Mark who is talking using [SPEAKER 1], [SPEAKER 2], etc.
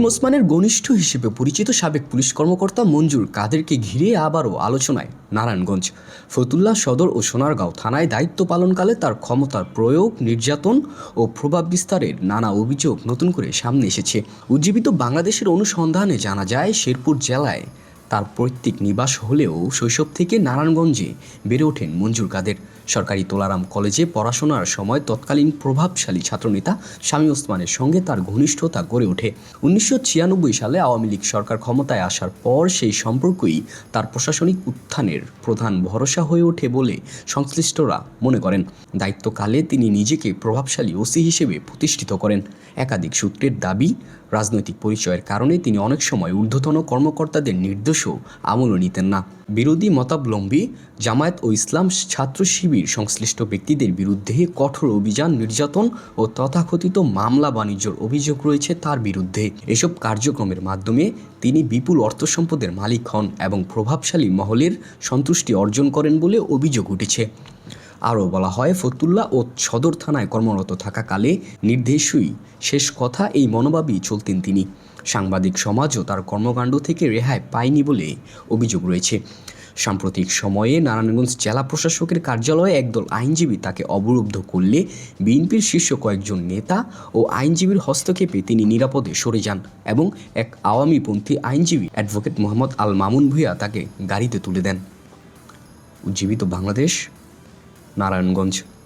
[SPEAKER 1] ওসমানের ঘনিষ্ঠ হিসেবে পরিচিত সাবেক পুলিশ কর্মকর্তা মঞ্জুর কাদেরকে ঘিরে আবারও আলোচনায় নারায়ণগঞ্জ। ফতুল্লা সদর ও সোনারগাঁও থানায় দায়িত্ব পালনকালে তার ক্ষমতার প্রয়োগ, নির্যাতন ও প্রভাব বিস্তারের নানা অভিযোগ নতুন করে সামনে এসেছে। উজ্জীবিত বাংলাদেশের অনুসন্ধানে জানা যায়, শেরপুর জেলায় তার পৈতৃক নিবাস হলেও শৈশব থেকে নারায়ণগঞ্জে বেড়ে ওঠেন মঞ্জুর কাদের। সরকারি তোলারাম কলেজে পড়াশোনার সময় তৎকালীন প্রভাবশালী ছাত্রনেতা শামীম ওসমানের সঙ্গে তার ঘনিষ্ঠতা গড়ে ওঠে। 1996 সালে আওয়ামী লীগ সরকার ক্ষমতায় আসার পর সেই সম্পর্কই তার প্রশাসনিক উত্থানের প্রধান ভরসা হয়ে ওঠে বলে সংশ্লিষ্টরা মনে করেন। দায়িত্বকালে তিনি নিজেকে প্রভাবশালী ওসি হিসেবে প্রতিষ্ঠিত করেন। একাধিক সূত্রের দাবি, রাজনৈতিক পরিচয়ের কারণে তিনি অনেক সময় ঊর্ধ্বতন কর্মকর্তাদের নির্দেশও আমলও নিতেন না। বিরোধী মতাবলম্বী জামায়াত ও ইসলাম ছাত্র শিবির সংশ্লিষ্ট ব্যক্তিদের বিরুদ্ধে কঠোর অভিযান, নির্যাতন ও তথাকথিত মামলা বাণিজ্যর অভিযোগ রয়েছে তার বিরুদ্ধে। এসব কার্যক্রমের মাধ্যমে তিনি বিপুল অর্থ সম্পদের মালিক হন এবং প্রভাবশালী মহলের সন্তুষ্টি অর্জন করেন বলে অভিযোগ উঠেছে। আরও বলা হয়, ফতুল্লা ও সদর থানায় কর্মরত থাকাকালে নির্দেশই শেষ কথা, এই মনোভাবই চলতেন তিনি। সাংবাদিক সমাজও তার কর্মকাণ্ড থেকে রেহাই পায়নি বলে অভিযোগ রয়েছে। সাম্প্রতিক সময়ে নারায়ণগঞ্জ জেলা প্রশাসকের কার্যালয়ে একদল আইনজীবী তাকে অবরুদ্ধ করলে বিএনপির শীর্ষ কয়েকজন নেতা ও আইনজীবীর হস্তক্ষেপে তিনি নিরাপদে সরে যান এবং এক আওয়ামীপন্থী আইনজীবী অ্যাডভোকেট মোহাম্মদ আল মামুন ভূঁইয়া তাকে গাড়িতে তুলে দেন। উজ্জীবিত বাংলাদেশ, নারায়ণগঞ্জ।